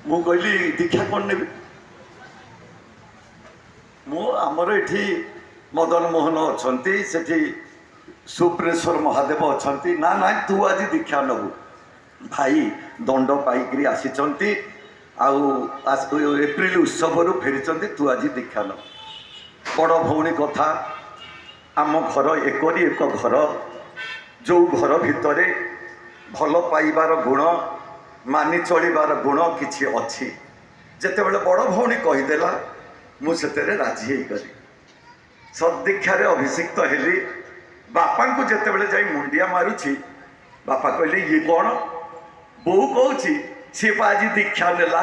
ମୁଁ କହିଲି ଦୀକ୍ଷା କ'ଣ ନେବି? ମୁଁ ଆମର ଏଠି ମଦନ ମୋହନ ଅଛନ୍ତି, ସେଠି ସୁପ୍ରେଶ୍ୱର ମହାଦେବ ଅଛନ୍ତି। ନା ନାଇଁ ତୁ ଆଜି ଦୀକ୍ଷା ନେବୁ। ଭାଇ ଦଣ୍ଡ ପାଇକିରି ଆସିଛନ୍ତି, ଆଉ ଏପ୍ରିଲ ଉତ୍ସବରୁ ଫେରିଛନ୍ତି, ତୁ ଆଜି ଦୀକ୍ଷା ନେବୁ। ବଡ଼ ଭଉଣୀ କଥା, ଆମ ଘର ଏକରି ଏକ ଘର, ଯେଉଁ ଘର ଭିତରେ ଭଲ ପାଇବାର ଗୁଣ, ମାନି ଚଳିବାର ଗୁଣ କିଛି ଅଛି। ଯେତେବେଳେ ବଡ଼ ଭଉଣୀ କହିଦେଲା ମୁଁ ସେଥିରେ ରାଜି ହେଇଗଲି। ସଦୀକ୍ଷାରେ ଅଭିଷିକ୍ତ ହେଲି। ବାପାଙ୍କୁ ଯେତେବେଳେ ଯାଇ ମୁଣ୍ଡିଆ ମାରୁଛି, ବାପା କହିଲେ ଇଏ କ'ଣ? ବୋଉ କହୁଛି ସିଏ ପା ଆଜି ଦୀକ୍ଷା ନେଲା।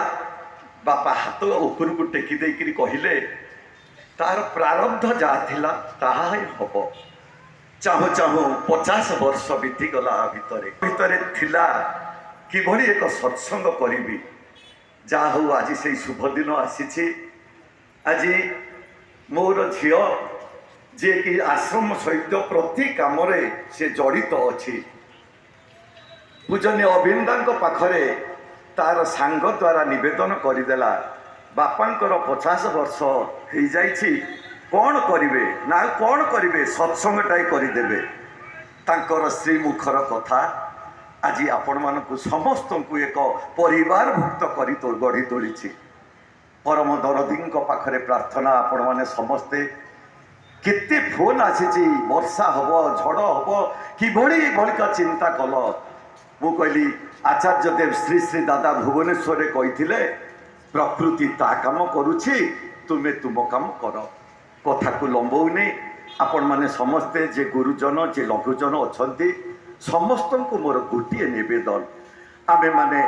ବାପା ହାତ ଉପରକୁ ଟେକି ଦେଇକିରି କହିଲେ ତାର ପ୍ରାରବ୍ଧ ଯାହା ଥିଲା ତାହା ହିଁ ହବ। ଚାହୁଁ ଚାହୁଁ 50 ବର୍ଷ ବିତିଗଲା। ଭିତରେ ଥିଲା କିଭଳି ଏକ ସତ୍ସଙ୍ଗ କରିବି। ଯାହା ହଉ ଆଜି ସେଇ ଶୁଭ ଦିନ ଆସିଛି। ଆଜି ମୋର ଝିଅ ଯିଏକି ଆଶ୍ରମ ସହିତ ପ୍ରତି କାମରେ ସେ ଜଡ଼ିତ ଅଛି, ପୂଜନୀୟ ଅବିନ୍ଦାଙ୍କ ପାଖରେ ତାର ସାଙ୍ଗ ଦ୍ୱାରା ନିବେଦନ କରିଦେଲା, ବାପାଙ୍କର 50 ବର୍ଷ ହେଇଯାଇଛି, କ'ଣ କରିବେ? ନା କ'ଣ କରିବେ, ସତ୍ସଙ୍ଗଟାଏ କରିଦେବେ। ତାଙ୍କର ଶ୍ରୀମୁଖର କଥା ଆଜି ଆପଣମାନଙ୍କୁ ସମସ୍ତଙ୍କୁ ଏକ ପରିବାରଭୁକ୍ତ କରି ଗଢ଼ି ତୋଳିଛି। ପରମ ଦରଦୀଙ୍କ ପାଖରେ ପ୍ରାର୍ଥନା, ଆପଣମାନେ ସମସ୍ତେ, କେତେ ଫୋନ୍ ଆସିଛି, ବର୍ଷା ହବ, ଝଡ଼ ହବ, କିଭଳି ଏଭଳିକା ଚିନ୍ତା କଲ। ମୁଁ କହିଲି ଆଚାର୍ଯ୍ୟ ଦେବ ଶ୍ରୀ ଶ୍ରୀ ଦାଦା ଭୁବନେଶ୍ୱରରେ କହିଥିଲେ ପ୍ରକୃତି ତା କାମ କରୁଛି, ତୁମେ ତୁମ କାମ କର। କଥାକୁ ଲମ୍ବଉନି। ଆପଣମାନେ ସମସ୍ତେ ଯେ ଗୁରୁଜନ ଯେ ଲଘୁଜନ ଅଛନ୍ତି, ସମସ୍ତଙ୍କୁ ମୋର ଗୋଟିଏ ନିବେଦନ, ଆମେମାନେ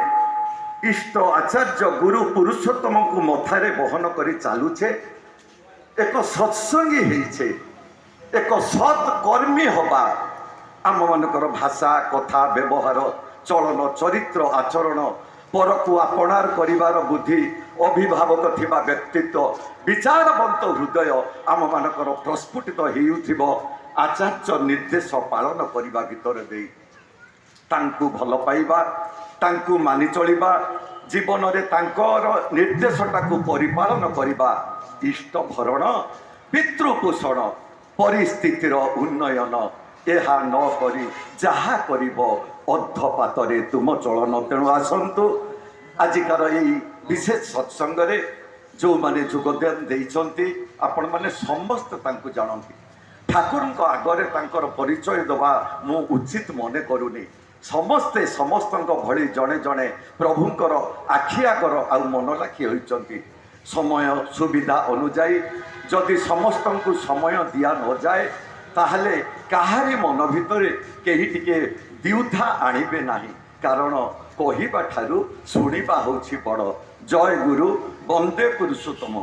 ଇଷ୍ଟ ଆଚାର୍ଯ୍ୟ ଗୁରୁ ପୁରୁଷୋତ୍ତମଙ୍କୁ ମଥାରେ ବହନ କରି ଚାଲୁଛେ, ଏକ ସତ୍ସଙ୍ଗୀ ହେଇଛେ, ଏକ ସତ୍ କର୍ମୀ ହବା। ଆମମାନଙ୍କର ଭାଷା, କଥା, ବ୍ୟବହାର, ଚଳନ, ଚରିତ୍ର, ଆଚରଣ, ପରକୁ ଆପଣାର କରିବାର ବୁଦ୍ଧି, ଅଭିଭାବକ ଥିବା ବ୍ୟକ୍ତିତ୍ୱ, ବିଚାରବନ୍ତ ହୃଦୟ ଆମମାନଙ୍କର ପ୍ରସ୍ଫୁଟିତ ହେଉଥିବ ଆଚାର୍ଯ୍ୟ ନିର୍ଦ୍ଦେଶ ପାଳନ କରିବା ଭିତରେ ଦେଇ। ତାଙ୍କୁ ଭଲ ପାଇବା, ତାଙ୍କୁ ମାନି ଚଳିବା, ଜୀବନରେ ତାଙ୍କର ନିର୍ଦ୍ଦେଶଟାକୁ ପରିପାଳନ କରିବା, ଇଷ୍ଟ ଭରଣ, ପିତୃପୋଷଣ, ପରିସ୍ଥିତିର ଉନ୍ନୟନ, ଏହା ନ କରି ଯାହା କରିବ ଅର୍ଦ୍ଧପାତରେ ତୁମ ଚଳନ। ତେଣୁ ଆସନ୍ତୁ ଆଜିକାର ଏଇ ବିଶେଷ ସତ୍ସଙ୍ଗରେ ଯେଉଁମାନେ ଯୋଗଦାନ ଦେଇଛନ୍ତି, ଆପଣମାନେ ସମସ୍ତେ ତାଙ୍କୁ ଜାଣନ୍ତି। ଠାକୁରଙ୍କ ଆଗରେ ତାଙ୍କର ପରିଚୟ ଦେବା ମୁଁ ଉଚିତ ମନେ କରୁନି। ସମସ୍ତେ ସମସ୍ତଙ୍କ ଭଳି ଜଣେ ଜଣେ ପ୍ରଭୁଙ୍କର ଆଖି ଆଗର ଆଉ ମନ ଲାଖି ହୋଇଛନ୍ତି। ସମୟ ସୁବିଧା ଅନୁଯାୟୀ ଯଦି ସମସ୍ତଙ୍କୁ ସମୟ ଦିଆ ନଯାଏ, ତାହେଲେ କାହାରି ମନ ଭିତରେ କେହି ଟିକେ ଦ୍ୱିଧା ଆଣିବେ ନାହିଁ। କାରଣ କହିବା ଠାରୁ ଶୁଣିବା ହେଉଛି ବଡ଼। ଜୟ ଗୁରୁ, ବନ୍ଦେ ପୁରୁଷୋତ୍ତମ।